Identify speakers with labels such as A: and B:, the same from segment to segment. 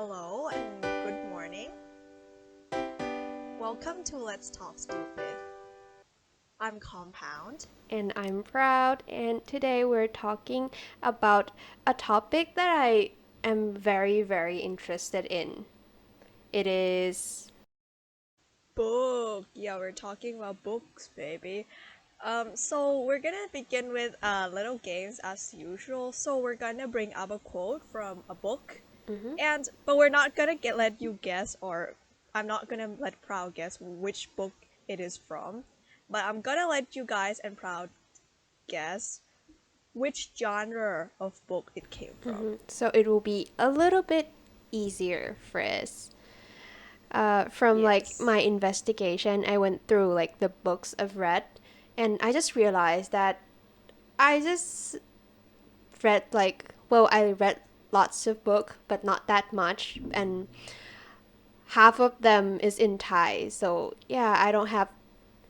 A: Hello and good morning. Welcome to Let's Talk Stupid. I'm Compound.
B: And I'm Proud, and today we're talking about a topic that I am very, very interested in. It is.
A: Book. Yeah, we're talking about books, baby. So we're gonna begin with little games as usual. So we're gonna bring up a quote from a book,
B: Mhm.
A: but we're not gonna let you guess, or I'm not gonna let Proud guess which book it is from, but I'm gonna let you guys and Proud guess which genre of book it came from.
B: So it will be a little bit easier for us. From like
A: Yes.
B: my investigation, I went through like the books I've read, and I just realized that I just read I read lots of book, but not that much, and half of them is in Thai. So yeah, I don't have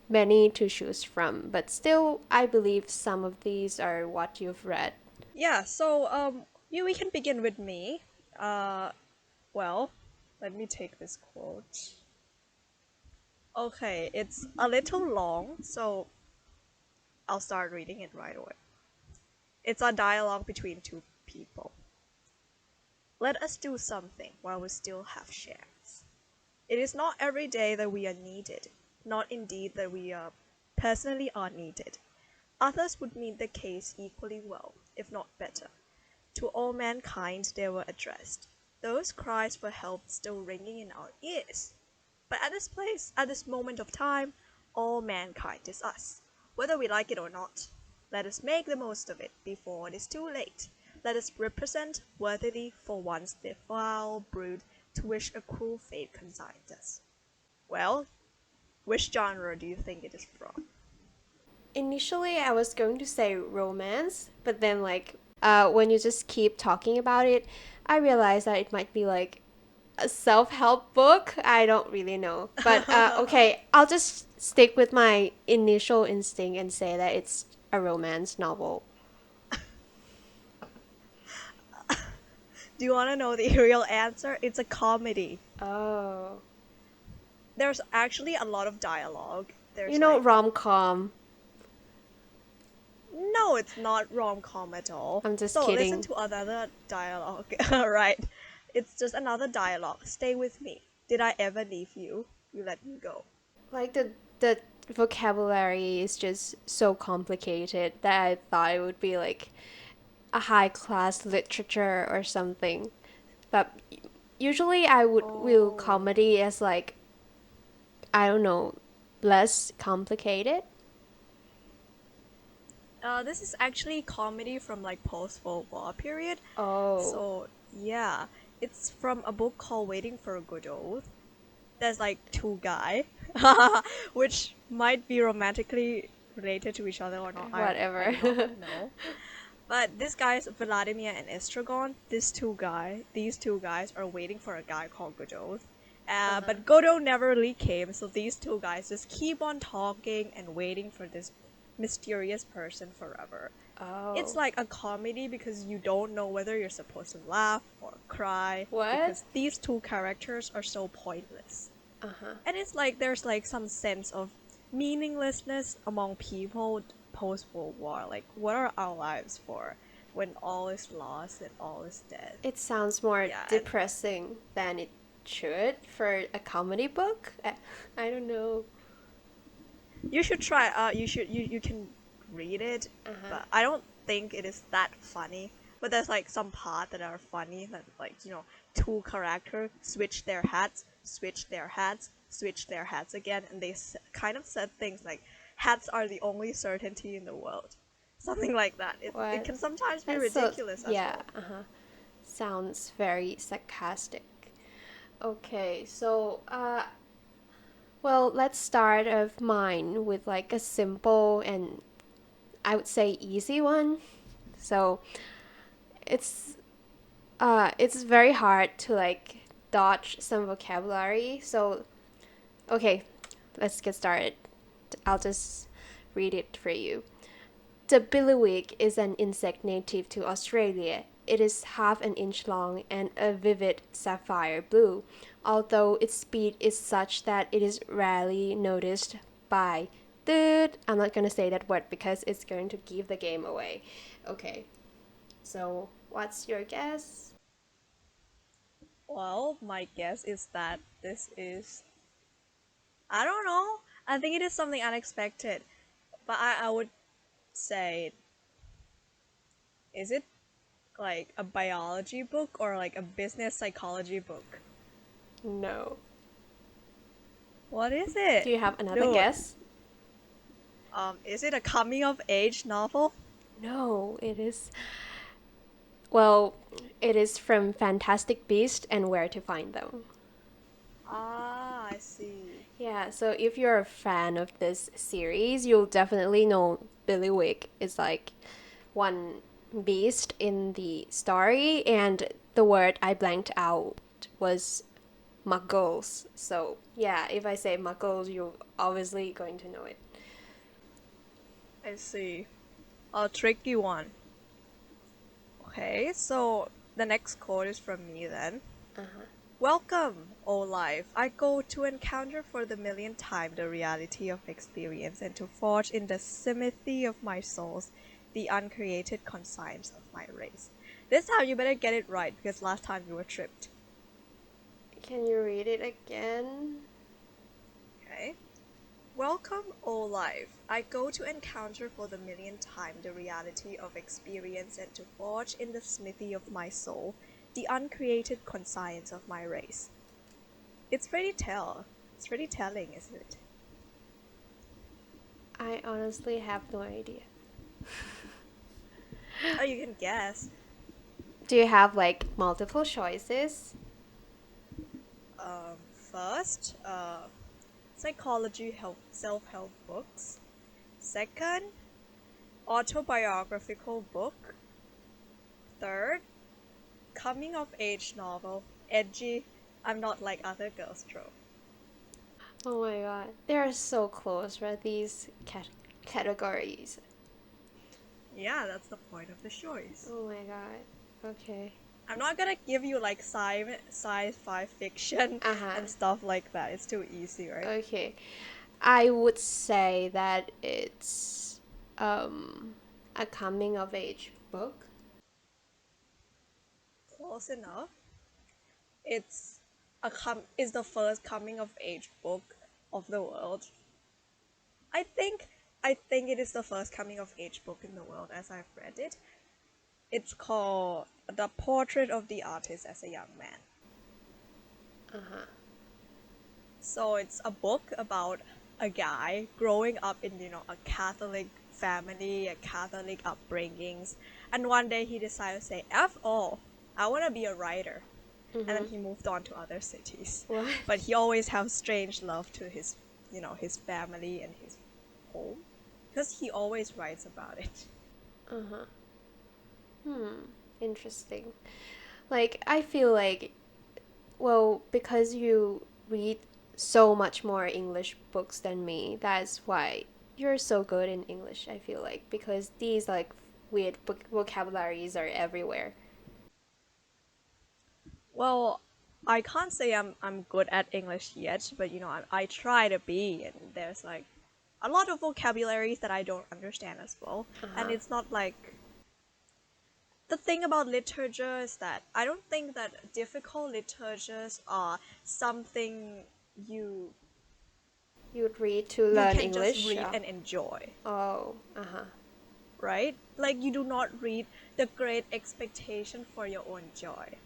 B: many to choose from, but still, I believe some of these are what you've read.
A: Yeah, so we can begin with me. Uh well, let me take this quote. Okay, it's a little long, so I'll start reading it right away. It's a dialogue between two people. Let us do something while we still have chance. It is not every day that we are needed, not indeed that we are personally are needed. Others would meet the case equally well, if not better. To all mankind they were addressed. Those cries for help still ringing in our ears. But at this place, at this moment of time, all mankind is us, whether we like it or not. Let us make the most of it before it is too late. Let us represent worthily for once the foul brood to which a cruel fate consigned us. Well, which genre do you think it is from?
B: Initially, I was going to say romance, but then, when you just keep talking about it, I realized that it might be like a self help book. I don't really know. But okay, I'll just stick with my initial instinct and say that it's a romance novel.
A: Do you want to know the real answer? It's a comedy.
B: Oh.
A: There's actually a lot of dialogue.
B: You
A: There's
B: know,
A: like,
B: rom com.
A: no, it's not rom-com at all.
B: I'm just
A: So listen
B: kidding.
A: to another dialogue. Right. It's just another dialogue. Stay with me. Did I ever leave you? You let me go.
B: Like the vocabulary is just so complicated that I thought it would be like a high class literature or something. But usually I would view
A: Oh.
B: comedy as like, I don't know, less complicated.
A: This is actually comedy from like post-World War period.
B: Oh,
A: So yeah, it's from a book called Waiting for Godot. There's like two guy, which might be romantically related to each other or not. I
B: whatever.
A: do not know. But this guy's Vladimir and Estragon. These two guys are waiting for a guy called Godot.
B: Uh-huh.
A: But Godot never really came, so these two guys just keep on talking and waiting for this mysterious person forever. It's
B: Oh.
A: like a comedy because you don't know whether you're supposed to laugh or cry
B: What?
A: because these two characters are so pointless.
B: Uh-huh.
A: And it's like there's like some sense of meaninglessness among people post World War. Like, what are our lives for when all is lost and all is dead?
B: It sounds more
A: Yeah, and
B: depressing than it should for a comedy book. I don't know.
A: you should try. You can read it,
B: Uh-huh.
A: but I don't think it is that funny. But there's like some part that are funny that like two characters switch their hats, switch their hats again, and they kind of said things like hats are the only certainty in the world, something like that. It
B: What?
A: can sometimes be
B: That's so,
A: ridiculous as
B: yeah,
A: well.
B: uh-huh. Sounds very sarcastic. Okay, so well, let's start of mine with like a simple and I would say easy one. So it's it's very hard to like dodge some vocabulary. So okay, let's get started. I'll just read it for you. The billywig is an insect native to Australia. it is half an inch long and a vivid sapphire blue, although its speed is such that it is rarely noticed by dude. I'm not gonna say that word because it's going to give the game away. Okay, so what's your guess?
A: Well, my guess is that this is, I don't know. I think it is something unexpected. But I would say, is it like a biology book or like a business psychology book?
B: No.
A: What is
B: Do
A: it?
B: you have another
A: Dude,
B: guess?
A: is it a coming of age novel?
B: No, it is. Well, it is from Fantastic Beasts and Where to Find Them.
A: Ah, I see.
B: Yeah, so if you're a fan of this series, you'll definitely know Billy Wig is like one beast in the story, and the word I blanked out was muggles. So, yeah, if I say muggles, you're obviously going to know it.
A: I see. A tricky one. Okay, so the next quote is from me then.
B: Uh-huh.
A: Welcome, O life. I go to encounter for the millionth time the reality of experience and to forge in the symmetry of my souls the uncreated conscience of my race. This time you better get it right because last time you were tripped.
B: Can you read it again?
A: Okay? Welcome, O life. I go to encounter for the millionth time the reality of experience and to forge in the smithy of my soul the uncreated conscience of my race. It's pretty telling, isn't it?
B: I honestly have no idea.
A: Oh, you can guess.
B: Do you have like multiple choices?
A: First, psychology help self-help books. Second, autobiographical book. Third, coming of age novel. Edgy. I'm not like other girls trope.
B: Oh my god. They are so close, right? These categories.
A: Yeah, that's the point of the choice.
B: Oh my god. Okay.
A: I'm not gonna give you like sci-fi fiction
B: Uh huh.
A: and stuff like that. It's too easy, right?
B: Okay. I would say that it's a coming of age book.
A: Close enough. It's the first coming of age book of the world. I think I think it is the first coming of age book in the world as I've read it. It's called The Portrait of the Artist as a Young Man.
B: Uh huh.
A: So it's a book about a guy growing up in, a Catholic family, a Catholic upbringings, and one day he decided to say, F all, I want to be a writer. And then
B: Mhm.
A: he moved on to other cities.
B: What?
A: But he always has strange love to his family and his home. Because he always writes about it.
B: Uh huh. Hmm. Interesting. Like I feel like, well, because you read so much more English books than me, that's why you're so good in English, I feel like, because these like weird vocabularies are everywhere.
A: Well, I can't say I'm good at English yet, but I try to be, and there's like a lot of vocabularies that I don't understand as well. And
B: Uh-huh.
A: it's not like the thing about literature is that I don't think that difficult literatures are something you
B: You'd read to
A: you
B: learn
A: can just
B: English?
A: read and enjoy,
B: Oh, uh-huh.
A: right? Like you do not read the great expectation for your own joy.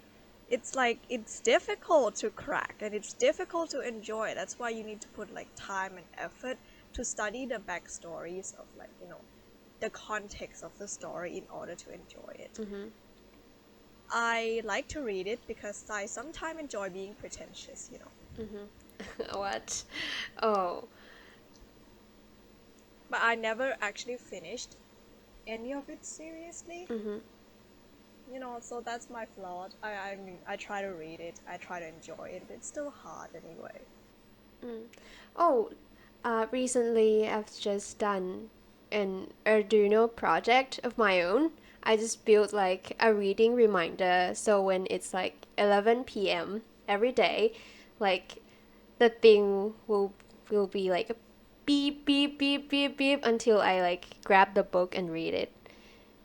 A: It's like it's difficult to crack and it's difficult to enjoy. That's why you need to put like time and effort to study the backstories of like, the context of the story in order to enjoy it.
B: Mm-hmm.
A: I like to read it because I sometimes enjoy being pretentious.
B: Mm-hmm. What? Oh.
A: But I never actually finished any of it seriously.
B: Mm-hmm.
A: So that's my flaw. I mean, I try to read it, I try to enjoy it, but it's still hard anyway.
B: Mm. Oh, recently I've just done an Arduino project of my own. I just built like a reading reminder. So when it's like 11 p.m. every day, like the thing will be like beep beep beep beep beep until I like grab the book and read it.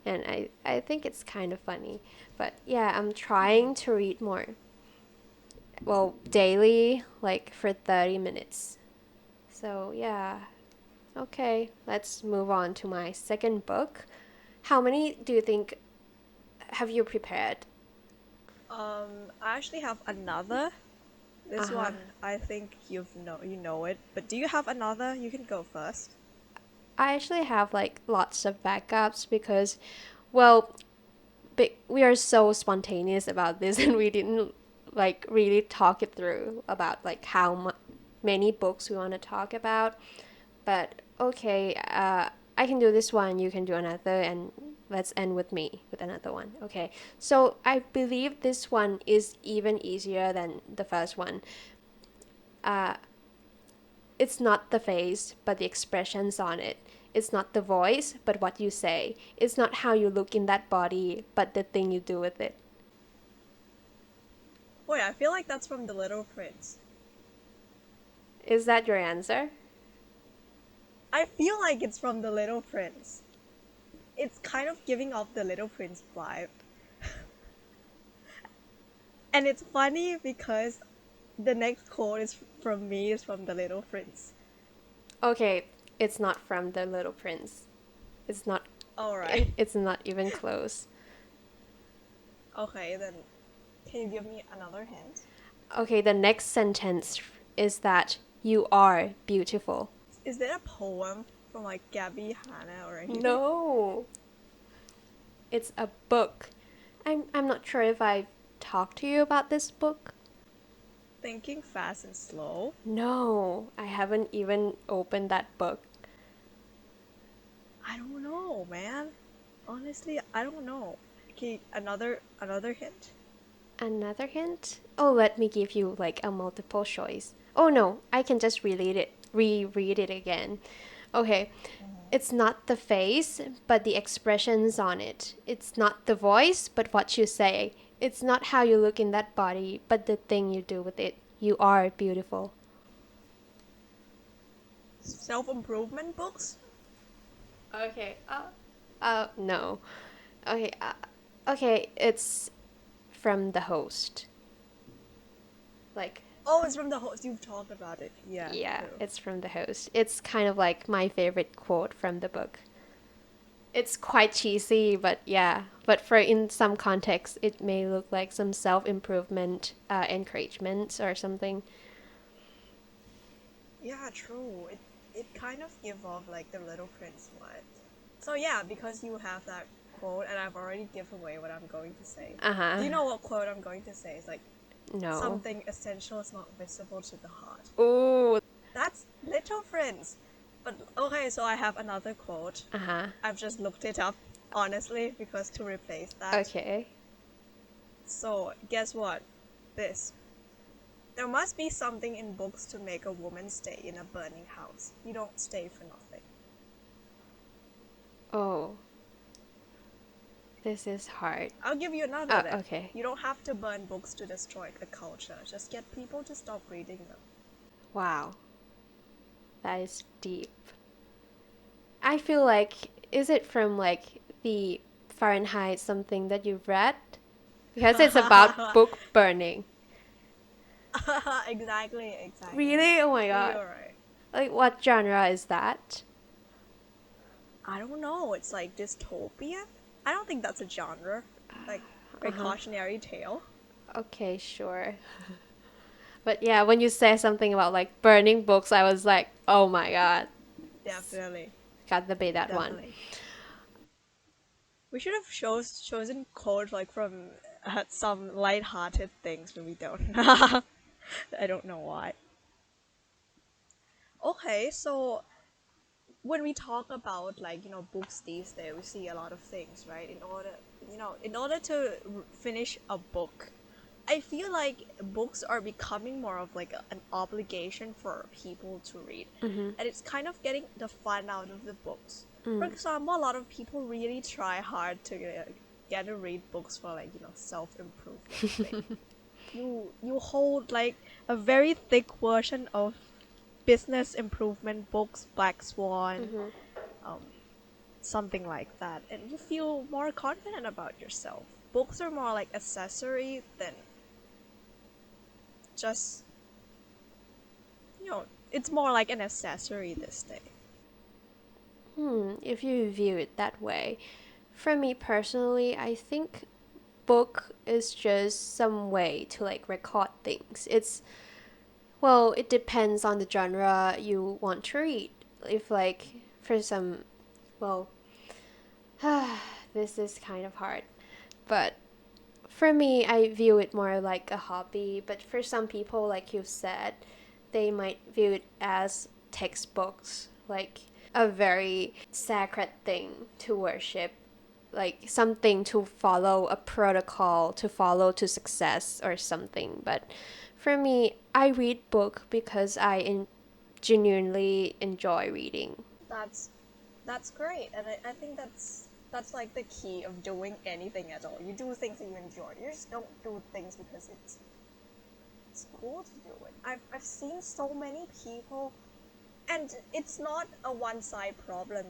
B: And I think it's kind of funny. But yeah, I'm trying to read more. Well, daily, like for 30 minutes. So yeah. Okay, let's move on to my second book. How many do you think have you prepared?
A: I actually have another.
B: Uh
A: This
B: huh.
A: one, I think you know it, but do you have another? You can go first.
B: I actually have like lots of backups because, well, we are so spontaneous about this and we didn't like really talk it through about like how many books we want to talk about. But okay, I can do this one, you can do another, and let's end with me with another one. Okay, so I believe this one is even easier than the first one. Uh, it's not the face, but the expressions on it. It's not the voice, but what you say. It's not how you look in that body, but the thing you do with it.
A: Wait, I feel like that's from The Little Prince.
B: Is that your answer?
A: I feel like it's from The Little Prince. It's kind of giving off the Little Prince vibe. And it's funny because the next quote is from me is from The Little Prince.
B: Okay, it's not from The Little Prince. It's not.
A: Alright.
B: It's not even close.
A: Okay, then can you give me another hint?
B: Okay, the next sentence is that you are beautiful.
A: Is there a poem from like Gabby Hanna or anything?
B: No, it's a book. I'm not sure if I've talked to you about this book.
A: Thinking Fast and Slow?
B: No, I haven't even opened that book.
A: I don't know, man. Honestly, I don't know. Okay, another hint.
B: Another hint? Oh, let me give you like a multiple choice. Oh no, I can just reread it again. Okay, it's not the face, but the expressions on it. It's not the voice, but what you say. It's not how you look in that body, but the thing you do with it. You are beautiful.
A: Self-improvement books?
B: Okay. No. Okay. Okay. It's from the host. Like,
A: Oh, it's from the host. You've talked about it. Yeah,
B: yeah,
A: true.
B: it's from the host. It's kind of like my favorite quote from the book. It's quite cheesy, but yeah. But for in some context, it may look like some self improvement, encouragement or something.
A: Yeah, true. It kind of give off like the Little Prince vibe. So yeah, because you have that quote, and I've already given away what I'm going to say.
B: Uh huh.
A: Do you know what quote I'm going to say? It's like
B: No.
A: something essential is not visible to the heart.
B: Ooh.
A: That's Little Prince. But okay, so I have another quote.
B: Uh huh.
A: I've just looked it up, honestly, because to replace that.
B: Okay.
A: So guess what? This. There must be something in books to make a woman stay in a burning house. You don't stay for nothing.
B: Oh, this is hard.
A: I'll give you another
B: Oh,
A: then.
B: okay.
A: You don't have to burn books to destroy a culture. Just get people to stop reading them.
B: Wow. That is deep. I feel like, is it from like the Fahrenheit something that you've read? Because it's about book burning.
A: Exactly.
B: Really? Oh my god.
A: You're right.
B: Like, what genre is that?
A: I don't know. It's like dystopia. I don't think that's a genre. Like
B: Uh huh.
A: precautionary tale.
B: Okay, sure. But yeah, when you say something about like burning books, I was like, oh my god,
A: Definitely.
B: got to be that one.
A: Definitely. We should have chosen quotes like from some light-hearted things, but we don't. I don't know why. Okay, so when we talk about like books these days, we see a lot of things, right? In order to finish a book, I feel like books are becoming more of like an obligation for people to read,
B: Mm-hmm.
A: and it's kind of getting the fun out of the books. For
B: Mm.
A: example, a lot of people really try hard to get to read books for like self improvement. Like you hold like a very thick version of business improvement books, Black Swan,
B: Mm-hmm.
A: um, something like that, and you feel more confident about yourself. Books are more like accessory than just it's more like an accessory this day.
B: If you view it that way. For me personally, I think book is just some way to like record things. Well, it depends on the genre you want to read. If like for some, well, this is kind of hard. But for me, I view it more like a hobby. But for some people, like you said, they might view it as textbooks, like a very sacred thing to worship, like something to follow, a protocol to follow to success or something. But for me, I read book because genuinely enjoy reading.
A: That's that's great, and I think that's like the key of doing anything at all. You do things that you enjoy. You just don't do things because it's cool to do it. I've seen so many people, and it's not a one side problem,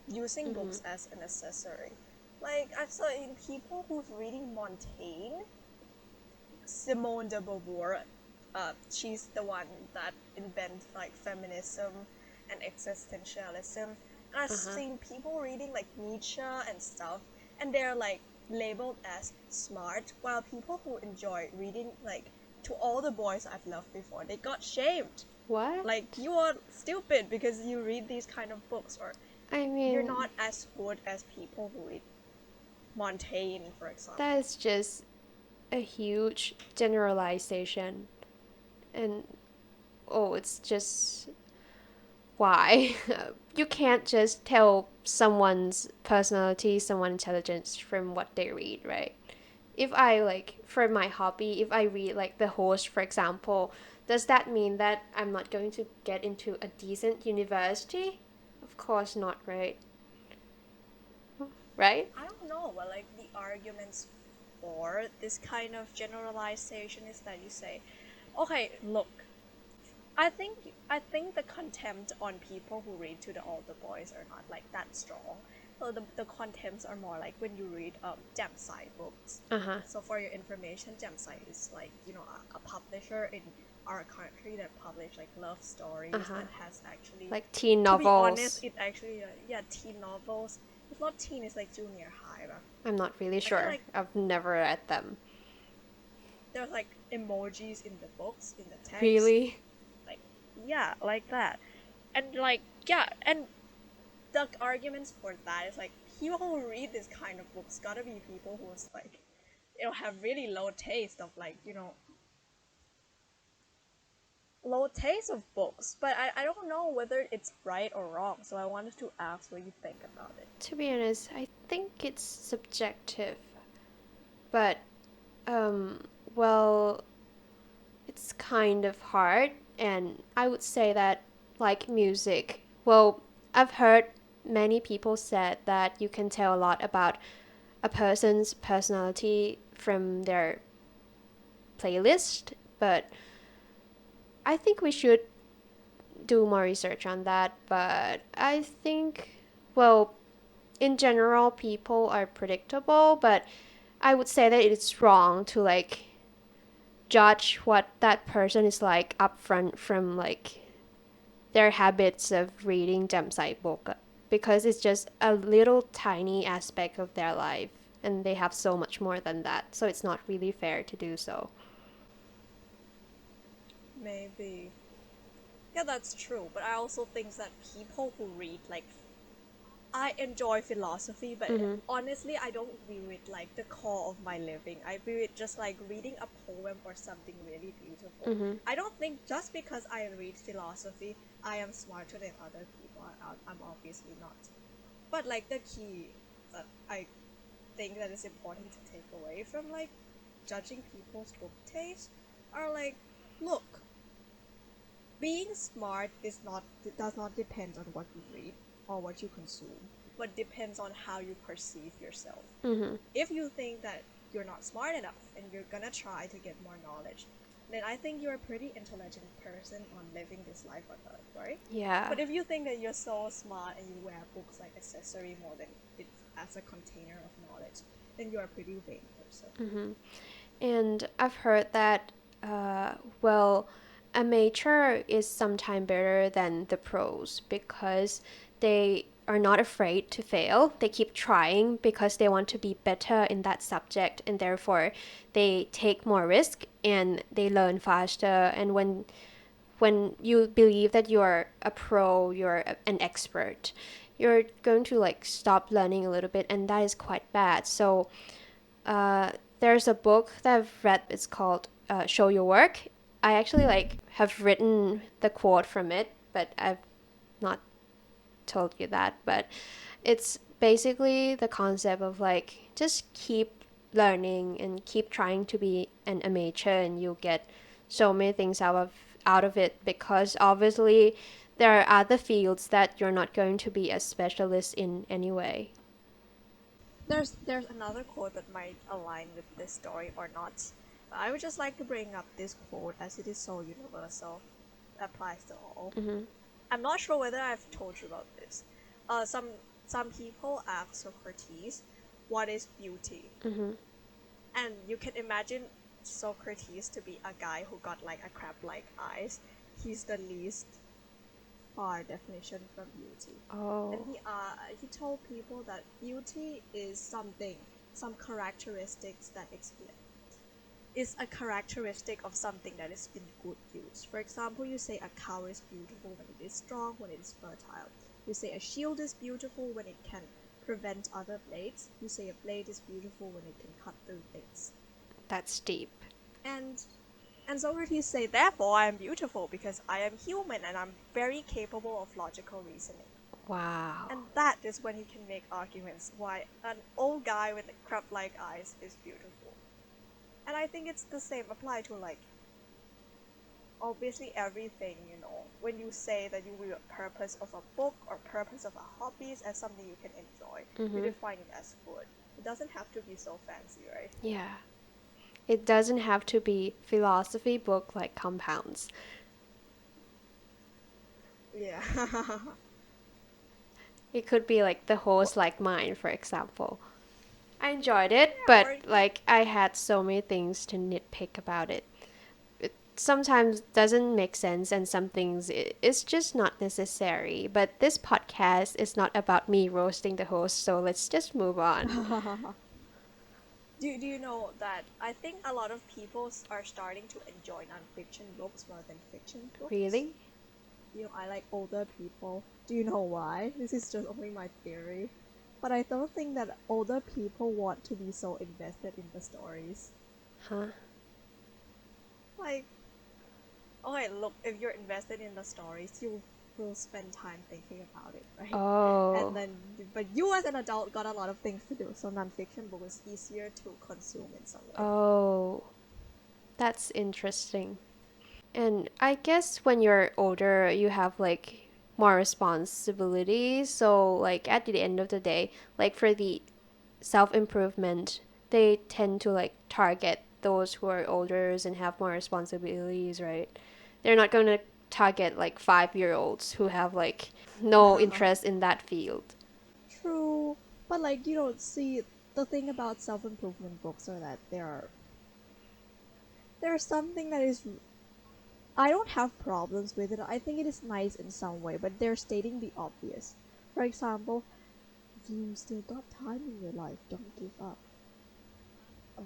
A: using
B: Mm-hmm.
A: books as an accessory. Like I've seen people who's reading Montaigne, Simone de Beauvoir. She's the one that invented like feminism and existentialism. And I've
B: Uh-huh.
A: seen people reading like Nietzsche and stuff, and they're like labeled as smart, while people who enjoy reading like To All the Boys I've Loved Before, they got shamed.
B: What?
A: Like you are stupid because you read these kind of books, or
B: I
A: you're
B: mean,
A: not as good as people who read Montaigne, for
B: that
A: example.
B: is just a huge generalization. And oh, it's just why? You can't just tell someone's personality, someone's intelligence from what they read, right? If I like for my hobby, if I read like The Host, for example, does that mean that I'm not going to get into a decent university? Of course not, right? Right?
A: I don't know, but like the arguments for this kind of generalization is that you say, okay, look, I think the contempt on people who read To the Older Boys are not like that strong. So the contempts are more like when you read Jamsai books.
B: Uh huh.
A: So for your information, Jamsai is like a publisher in our country that publish like love
B: Uh
A: stories
B: huh.
A: that has actually,
B: Like teen
A: to be honest,
B: novels.
A: it actually yeah, teen novels. It's not teen, it's like junior high. But
B: I'm not really
A: I feel
B: sure.
A: like
B: I've never read them.
A: there's like emojis in the books, in the text,
B: Really?
A: like yeah, like that. And like yeah, and the arguments for that is like people who read this kind of books gotta be people who's like have really low taste of like low taste of books. But I don't know whether it's right or wrong, so I wanted to ask what you think about it.
B: To be honest, I think it's subjective. But, um, well, it's kind of hard. And I would say that, like music, well, I've heard many people said that you can tell a lot about a person's personality from their playlist, but I think we should do more research on that. But I think, well, in general, people are predictable, but I would say that it's wrong to like judge what that person is like upfront from like their habits of reading Jamsai book because it's just a little tiny aspect of their life and they have so much more than that. So it's not really fair to do so.
A: Maybe yeah, that's true. But I also think that people who read like I enjoy philosophy, but
B: Mm-hmm.
A: honestly, I don't view it like the core of my living. I view it just like reading a poem or something really beautiful.
B: Mm-hmm.
A: I don't think just because I read philosophy, I am smarter than other people. I'm obviously not. But like the key that I think that is important to take away from like judging people's book taste are like, look, being smart is not does not depend on what you read. or what you consume, but depends on how you perceive yourself.
B: Mm-hmm.
A: If you think that you're not smart enough and you're gonna try to get more knowledge, then I think you're a pretty intelligent person on living this life on earth, right?
B: Yeah.
A: But if you think that you're so smart and you wear books like accessory more than it as a container of knowledge, then you're a pretty vain person.
B: Mm-hmm. And I've heard that, uh, well, amateur is sometimes better than the pros because they are not afraid to fail. They keep trying because they want to be better in that subject, and therefore they take more risk and they learn faster. And when you believe that you're a pro, you're an expert, you're going to like stop learning a little bit, and that is quite bad. So uh, there's a book that I've read. It's called "Show Your Work." I actually like have written the quote from it, but I've not told you that. But it's basically the concept of like just keep learning and keep trying to be an amateur, and you'll get so many things out of it, because obviously there are other fields that you're not going to be a specialist in anyway.
A: There's another quote that might align with this story or not. But I would just like to bring up this quote as it is so universal, applies to all.
B: Mm-hmm.
A: I'm not sure whether I've told you about this. Some people ask Socrates, "What is beauty?"
B: Mm-hmm.
A: And you can imagine Socrates to be a guy who got like a crab-like eyes. He's the least far definition from beauty. And
B: Oh.
A: he told people that beauty is something, some characteristics that explain is a characteristic of something that is in good use. For example, you say a cow is beautiful when it is strong, when it is fertile. You say a shield is beautiful when it can prevent other blades. You say a blade is beautiful when it can cut through things.
B: That's deep.
A: And and Socrates say, therefore I am beautiful because I am human and I'm very capable of logical reasoning.
B: Wow.
A: And that is when he can make arguments why an old guy with crab-like eyes is beautiful. And I think it's the same apply to like obviously everything, when you say that you will purpose of a book or purpose of a hobbies as something you can enjoy, you
B: Mm-hmm.
A: define it as good. It doesn't have to be so fancy, right?
B: Yeah. It doesn't have to be philosophy book like compounds.
A: Yeah.
B: It could be like the host
A: Well,
B: like mine, for example. I enjoyed it,
A: yeah,
B: but
A: or
B: like I had so many things to nitpick about it. It sometimes doesn't make sense, and some things it's just not necessary. But this podcast is not about me roasting the host, so let's just move on.
A: do you know that I think a lot of people are starting to enjoy nonfiction books rather than fiction books?
B: Really?
A: I like older people. Do you know why? This is just only my theory. But I don't think that older people want to be so invested in the stories.
B: Huh?
A: Like, okay, look, if you're invested in the stories, you will spend time thinking about it, right? And
B: Oh.
A: then, but you as an adult got a lot of things to do, so nonfiction book is easier to consume in some way.
B: Oh. That's interesting. And I guess when you're older, you have like more responsibilities. So, like, at the end of the day, like for the self improvement, they tend to like target those who are older and have more responsibilities, right? They're not going to target like 5-year olds who have like no interest in that field.
A: True, but like see, the thing about self-improvement books are that there's something that is I don't have problems with it. I think it is nice in some way, but they're stating the obvious. For example, you still got time in your life, don't give up.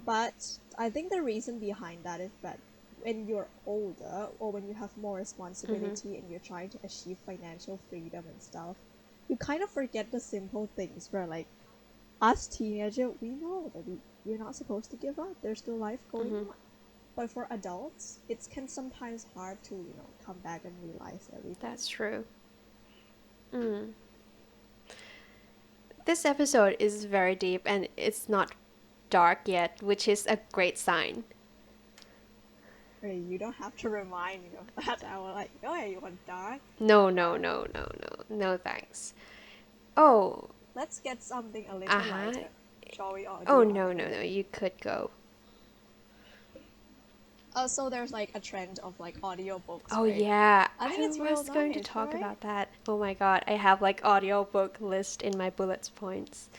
A: But I think the reason behind that is that when you're older or when you have more
B: Mm-hmm.
A: responsibility and you're trying to achieve financial freedom and stuff, you kind of forget the simple things where like us teenager, we know that we're not supposed to give up. There's still life going
B: Mm-hmm.
A: on. But for adults, it can sometimes hard to, come back and realize everything.
B: That's true. Mm. This episode is very deep and it's not dark yet, which is a great sign.
A: Hey, you don't have to remind me of that. I was like, oh, yeah, you want dark?
B: No, no, no, no, no, no thanks. Oh,
A: Let's get something a little
B: uh-huh.
A: lighter. Shall we
B: Oh,
A: do
B: no,
A: other
B: no, no,
A: reading?
B: you could go.
A: So there's like a trend of like audiobooks,
B: Oh,
A: right?
B: yeah,
A: I think
B: I
A: it's real
B: was going to
A: nice,
B: talk
A: right?
B: about that. Oh my god, I have like audiobook list in my bullet points.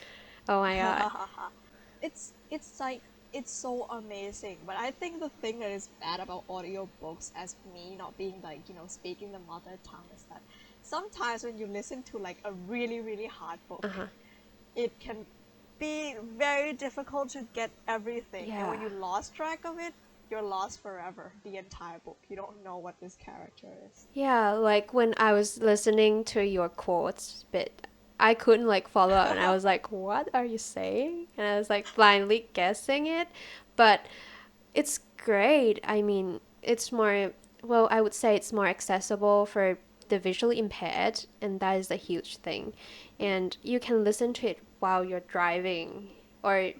B: Oh my god.
A: it's like it's so amazing. But I think the thing that is bad about audiobooks, as me not being like, speaking the mother tongue, is that sometimes when you listen to like a really, really hard book,
B: Uh-huh.
A: it can be very difficult to get everything. And
B: Yeah.
A: when you lost track of it, you're lost forever. The entire book. You don't know what this character is.
B: Yeah, like when I was listening to your quotes bit, I couldn't like follow up and I was like, what are you saying? And I was like blindly guessing it. But it's great. I mean, it's more, well, I would say it's more accessible for the visually impaired, and that is a huge thing. And you can listen to it while you're driving, or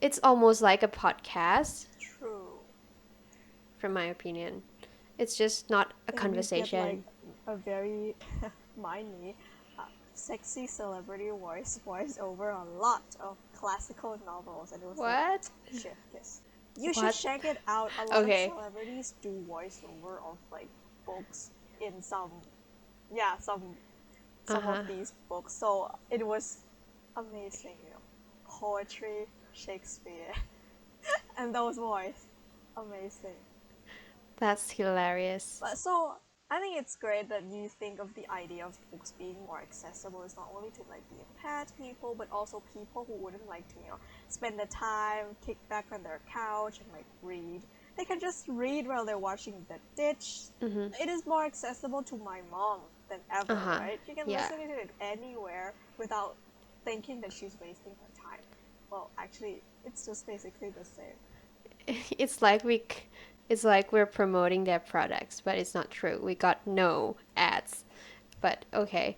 B: it's almost like a podcast,
A: True.
B: from my opinion. It's just not a
A: And you get like
B: conversation.
A: a very, mind me, sexy celebrity voice over a lot of classical novels, and it was like,
B: What?
A: chef kiss. You should
B: What?
A: check it out. A lot of
B: Okay.
A: celebrities do voiceover of like books in some, yeah,
B: Uh
A: some of
B: huh.
A: these books. So it was amazing, poetry, Shakespeare, and those voice, amazing.
B: That's hilarious.
A: But so I think it's great that you think of the idea of books being more accessible. It's not only to like the impaired people, but also people who wouldn't like to, spend the time, kick back on their couch and like read. They can just read while they're watching The Ditch.
B: Mm-hmm.
A: It is more accessible to my mom than
B: Uh
A: ever,
B: huh.
A: right? She can
B: Yeah.
A: listen to it anywhere without thinking that she's wasting her time. Well, actually, it's just basically the same.
B: It's like it's like we're promoting their products, but it's not true. We got no ads. But okay.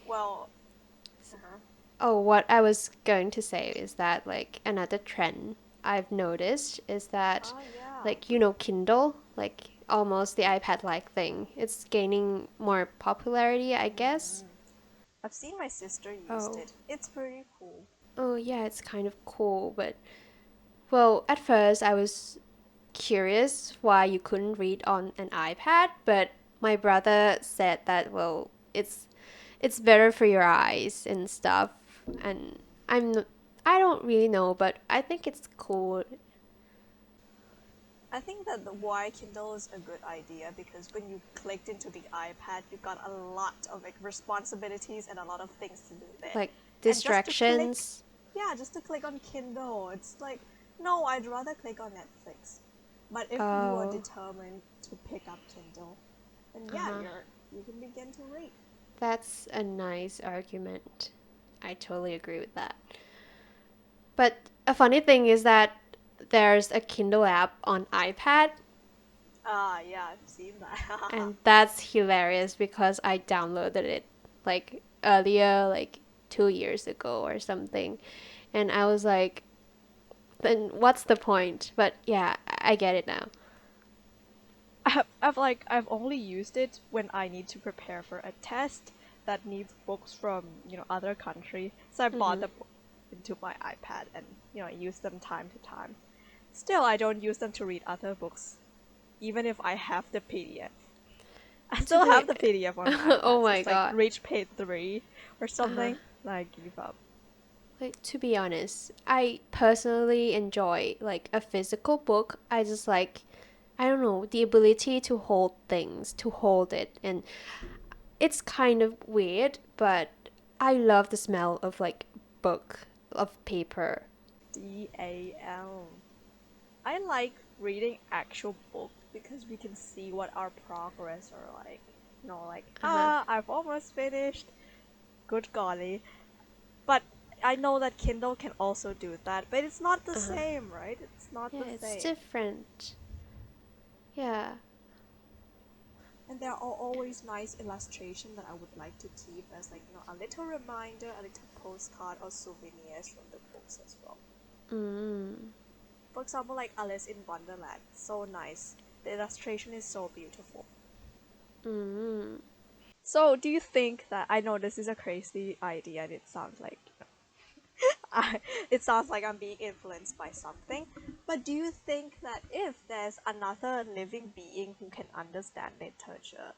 A: Well, uh-huh.
B: Oh, what I was going to say is that like another trend I've noticed is that
A: Oh yeah.
B: like Kindle, like almost the iPad-like thing. It's gaining more popularity, I guess.
A: Mm. I've seen my sister used
B: Oh.
A: it. It's pretty cool.
B: Oh yeah, it's kind of cool, but well, at first I was curious why you couldn't read on an iPad, but my brother said that well, it's better for your eyes and stuff, and I don't really know, but I think it's cool.
A: I think that the why Kindle is a good idea because when you clicked into the iPad, you got a lot of like responsibilities and a lot of things to do there.
B: Like
A: And just to click,
B: distractions.
A: yeah, just to click on Kindle, it's like, no, I'd rather click on Netflix. But if you are
B: Oh,
A: determined to pick up Kindle, then yeah,
B: uh-huh.
A: you can begin to read.
B: That's a nice argument. I totally agree with that. But a funny thing is that there's a Kindle app on iPad.
A: Ah, yeah, I've seen that.
B: And that's hilarious because I downloaded it like earlier, like 2 years ago or something. And I was like, then what's the point? But yeah, I get it now.
A: I've only used it when I need to prepare for a test that needs books from other country. So I bought
B: Mm-hmm.
A: the book into my iPad and use them time to time. Still, I don't use them to read other books, even if I have the PDF. I
B: To
A: still
B: be,
A: have the PDF on my
B: oh
A: iPad. So
B: my
A: it's like
B: god.
A: reach page 3 or
B: Uh huh.
A: something. And I give up.
B: Like to be honest, I personally enjoy like a physical book. I just like I don't know, the ability to hold things, to hold it. And it's kind of weird, but I love the smell of like book, of paper.
A: DAL. I like reading actual book because we can see what our progress are like. Like,
B: Uh-huh.
A: I've almost finished. Good golly. But I know that Kindle can also do that, but it's not the
B: Uh-huh.
A: same, right? It's not
B: Yeah,
A: the
B: it's
A: same.
B: different. Yeah.
A: And there are always nice illustration that I would like to keep as like, a little reminder, a little postcard or souvenirs from the books as well.
B: Mm.
A: For example, like Alice in Wonderland. So nice. The illustration is so beautiful.
B: Mm.
A: So, do you think that I know this is a crazy idea and it sounds like I, it sounds like I'm being influenced by something, but do you think that if there's another living being who can understand literature,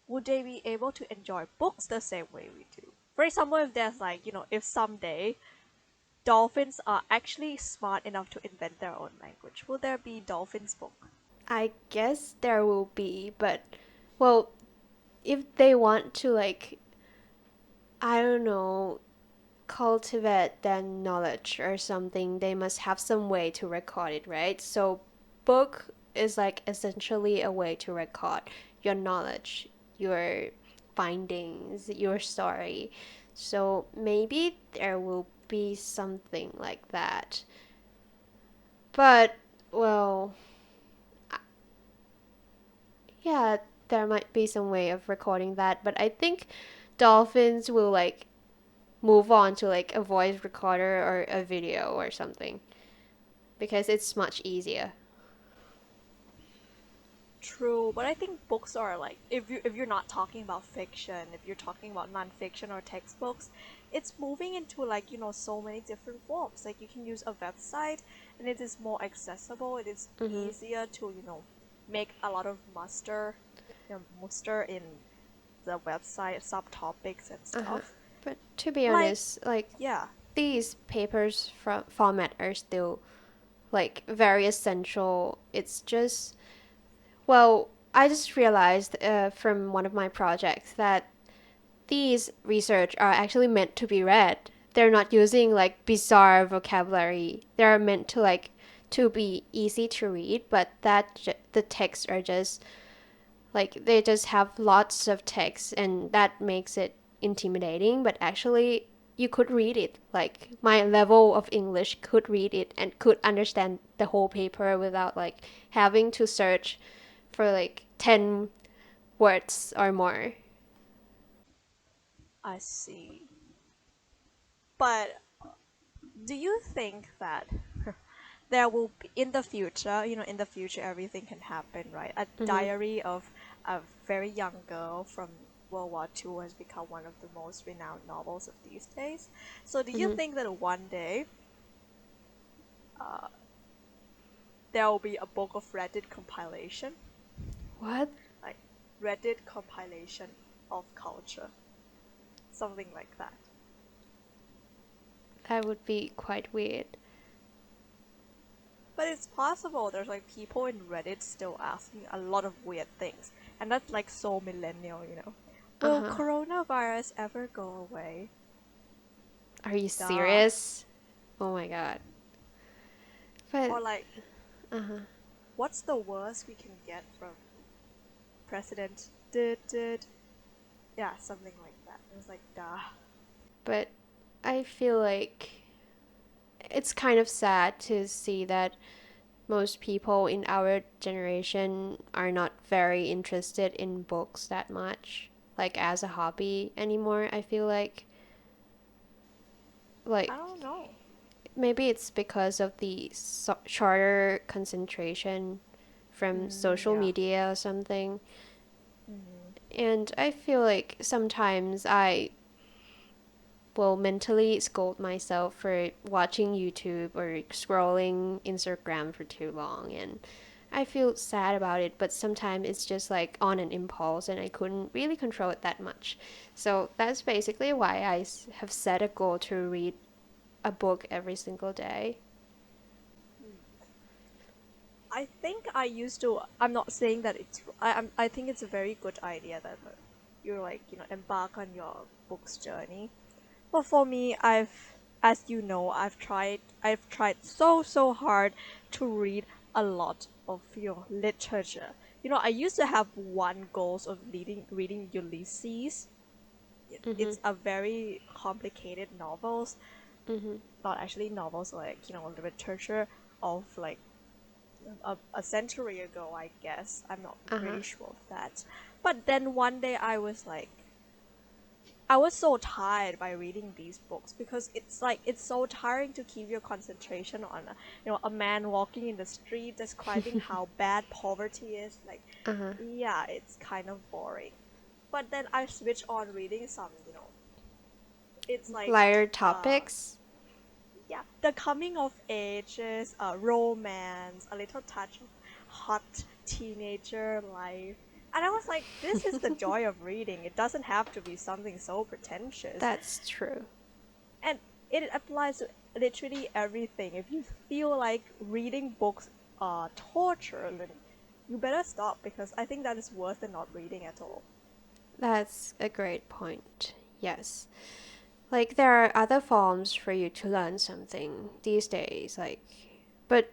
A: would they be able to enjoy books the same way we do? For example, if there's like, if someday dolphins are actually smart enough to invent their own language, will there be dolphins book?
B: I guess there will be, but well, if they want to like, I don't know, cultivate their knowledge or something, they must have some way to record it, right? So book is like essentially a way to record your knowledge, your findings, your story. So maybe there will be something like that. But well, yeah, there might be some way of recording that, but I think dolphins will like move on to like a voice recorder or a video or something because it's much easier.
A: True, but I think books are like if you're not talking about fiction, if you're talking about nonfiction or textbooks, it's moving into like so many different forms. Like you can use a website, and it is more accessible. It is
B: Mm-hmm.
A: easier to make a lot of muster in the website subtopics and
B: Uh-huh.
A: stuff.
B: But to be
A: Like
B: honest, like
A: yeah,
B: these papers format are still like very essential. It's just well, I just realized from one of my projects that these research are actually meant to be read. They're not using like bizarre vocabulary. They're meant to like to be easy to read, but the texts are just like they just have lots of text and that makes it intimidating, but actually you could read it. Like my level of English could read it and could understand the whole paper without like having to search for like 10 words or more.
A: I see. But do you think that there will be in the future, in the future everything can happen, right? A
B: Mm-hmm.
A: diary of a very young girl from World War II has become one of the most renowned novels of these days. So do you
B: Mm-hmm.
A: think that one day uh, there will be a book of Reddit compilation?
B: What?
A: Like Reddit compilation of culture, something like that.
B: That would be quite weird.
A: But it's possible there's like people in Reddit still asking a lot of weird things. And that's like so millennial. Will
B: Uh-huh.
A: coronavirus ever go away?
B: Are you
A: Duh.
B: serious? Oh my god.
A: Or
B: But
A: like,
B: uh-huh.
A: what's the worst we can get from President did? Yeah, something like that. It was like, duh.
B: But I feel like it's kind of sad to see that most people in our generation are not very interested in books that much, like as a hobby anymore. I feel like
A: I don't know.
B: maybe it's because of the shorter concentration from social
A: Yeah.
B: media or something.
A: Mm-hmm.
B: And I feel like sometimes I will mentally scold myself for watching YouTube or scrolling Instagram for too long. And I feel sad about it, but sometimes it's just like on an impulse and I couldn't really control it that much. So that's basically why I have set a goal to read a book every single day.
A: I think I used to. I'm not saying that it's. I think it's a very good idea that you like embark on your book's journey. But for me, as you know, I've tried so hard to read a lot of literature. I used to have one goals of reading Ulysses.
B: Mhm.
A: It's a very complicated novels,
B: Mhm.
A: not actually novels, like literature of like a century ago, I guess. I'm not
B: Uh huh.
A: really sure of that. But then one day I was so tired by reading these books because it's so tiring to keep your concentration on a man walking in the street describing how bad poverty is. Like,
B: Uh huh.
A: yeah, it's kind of boring. but then I switch on reading some, it's like
B: Lighter
A: uh
B: topics.
A: yeah, the coming of ages, romance, a little touch of hot teenager life. And I was like, this is the joy of reading. It doesn't have to be something so pretentious.
B: That's true.
A: And it applies to literally everything. If you feel like reading books are torture, then you better stop, because I think that is worse than not reading at all.
B: That's a great point. Yes. Like there are other forms for you to learn something these days, like but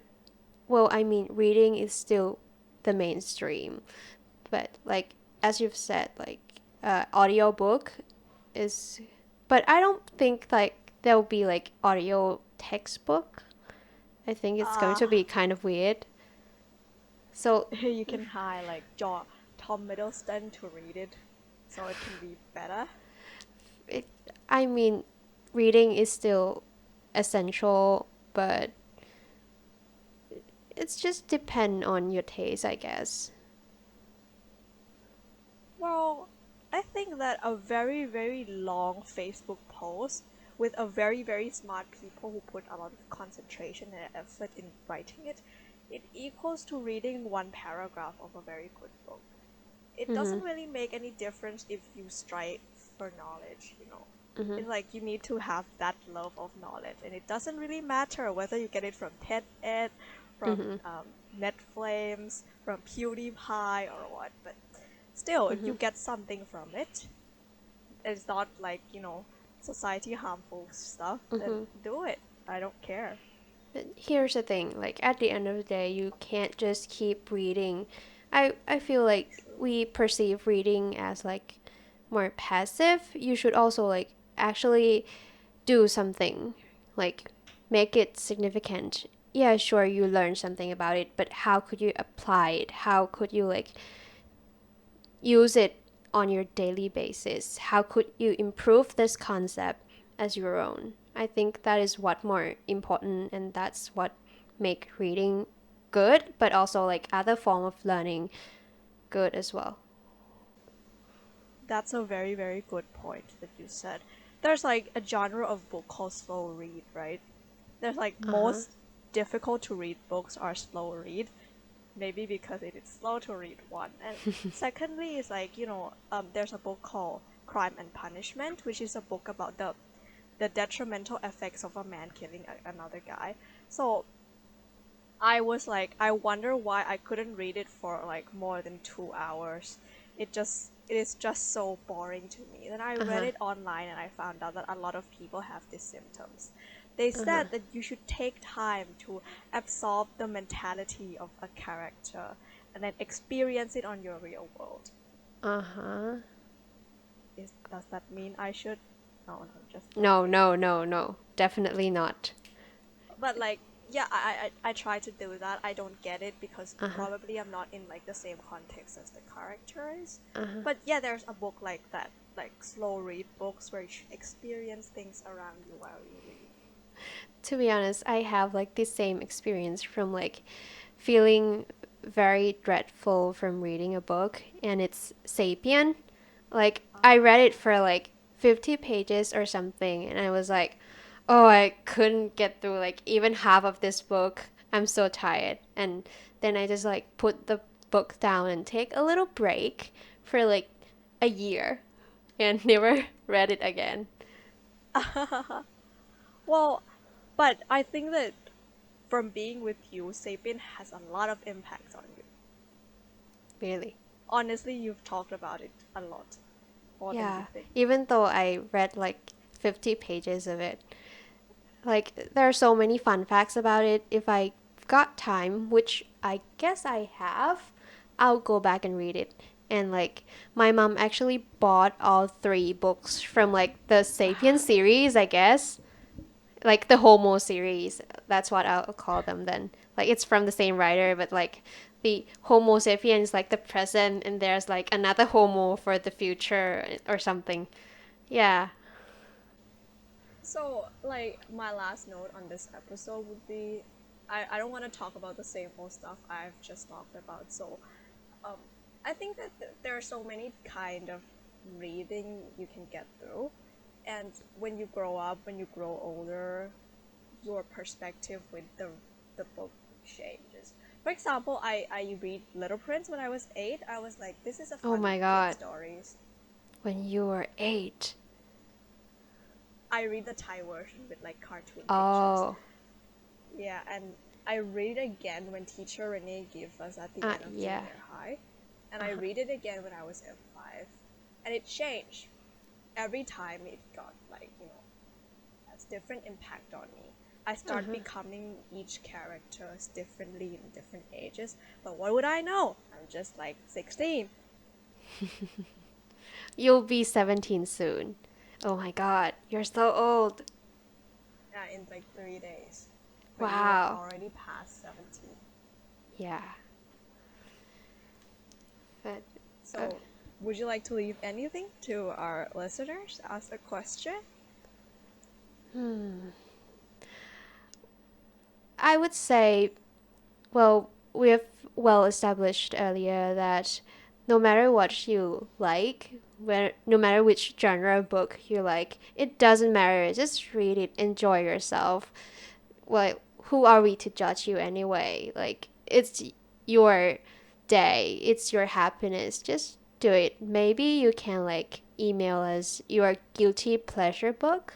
B: well, I mean reading is still the mainstream. But like as you've said, like audiobook is but I don't think like there'll be like audio textbook. I think it's going
A: Uh,
B: to be kind of weird. So
A: you can hire like Tom Middleston to read it, so it can be better.
B: it I mean reading is still essential, but it's just depend on your taste, I guess.
A: Well, I think that a very, very long Facebook post with a very, very smart people who put a lot of concentration and effort in writing it, it equals to reading one paragraph of a very good book. It
B: Mm-hmm.
A: doesn't really make any difference if you strive for knowledge.
B: Mm-hmm.
A: It's like you need to have that love of knowledge, and it doesn't really matter whether you get it from TED, from
B: Mm-hmm.
A: Netflix, from PewDiePie or what, but still, if
B: Mm-hmm.
A: you get something from it, it's not like, society harmful stuff, then
B: Mm-hmm.
A: do it. I don't care.
B: But here's the thing, like at the end of the day, you can't just keep reading. I feel like
A: True.
B: we perceive reading as like more passive. You should also like actually do something, like make it significant. Yeah, sure, you learn something about it, but how could you apply it? How could you like use it on your daily basis? How could you improve this concept as your own? I think that is what more important, and that's what make reading good, but also like other form of learning good as well.
A: That's a very, very good point that you said. There's like a genre of book called slow read, right? There's like
B: Uh-huh.
A: most difficult to read books are slow read, maybe because it is slow to read, one. And secondly is like, there's a book called Crime and Punishment, which is a book about the detrimental effects of a man killing another guy. So I was like, I wonder why I couldn't read it for like more than 2 hours. It is just so boring to me. Then I read
B: Uh-huh.
A: it online and I found out that a lot of people have these symptoms. They
B: Uh-huh.
A: said that you should take time to absorb the mentality of a character and then experience it on your real world.
B: Uh-huh.
A: Does that mean I should? No, no, just
B: No,
A: joking.
B: no, no, no. Definitely not.
A: But like, yeah, I try to do that. I don't get it because
B: Uh-huh.
A: probably I'm not in like the same context as the characters.
B: Uh-huh.
A: But yeah, there's a book like that, like slow read books where you experience things around you while you read.
B: To be honest, I have like the same experience from like feeling very dreadful from reading a book, and it's Sapien. Like I read it for like 50 pages or something, and I was like, "Oh, I couldn't get through like even half of this book. I'm so tired." And then I just like put the book down and take a little break for like a year and never read it again.
A: Well, but I think that from being with you, Sapien has a lot of impact on you.
B: Really.
A: Honestly, you've talked about it a lot, more than you
B: Yeah,
A: think.
B: even though I read like 50 pages of it, like there are so many fun facts about it. If I got time, which I guess I have, I'll go back and read it. And like my mom actually bought all three books from like the Sapien series, I guess. Like the Homo series. That's what I'll call them then. Like it's from the same writer, but like the Homo sapiens like the present, and there's like another Homo for the future or something. Yeah.
A: So, like, my last note on this episode would be I don't want to talk about the same old stuff I've just talked about. So, um, I think that there are so many kind of reading you can get through. And when you grow up, when you grow older, your perspective with the book changes. For example, I read Little Prince when I was 8. I was like, this is a
B: Oh
A: fun
B: my
A: kid
B: god.
A: stories.
B: When you were 8.
A: I read the Thai version with like cartoon pictures.
B: Oh.
A: Yeah, and I read it again when teacher Renee gave us at the end of
B: Yeah.
A: junior high. And I
B: Uh-huh.
A: read it again when I was in 5. And it changed. Every time it got like, has different impact on me. I start
B: Uh-huh.
A: becoming each characters differently in different ages. But what would I know? I'm just like 16.
B: You'll be 17 soon. Oh my god, you're so old.
A: Yeah, in like 3 days. But you are
B: Wow.
A: already past 17.
B: Yeah. But uh,
A: So, would you like to leave anything to our listeners? Ask a question?
B: hmm. I would say, well, we have well established earlier that no matter what you like, no matter which genre of book you like, it doesn't matter. Just read it, enjoy yourself. Well, who are we to judge you anyway? Like, it's your day, it's your happiness. Just do it. Maybe you can like email us your guilty pleasure book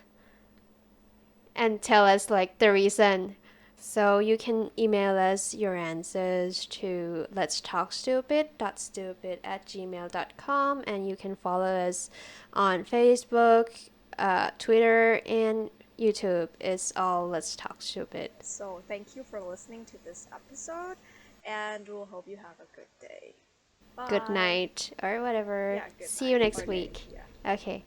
B: and tell us like the reason. So you can email us your answers to let's talk stupid.stupid@gmail.com, and you can follow us on Facebook, Twitter, and YouTube. It's all Let's Talk Stupid.
A: So, thank you for listening to this episode, and we'll hope you have a good day.
B: Good
A: Bye.
B: night or whatever.
A: Yeah, good
B: See you
A: night
B: next
A: or day.
B: week.
A: Yeah.
B: Okay.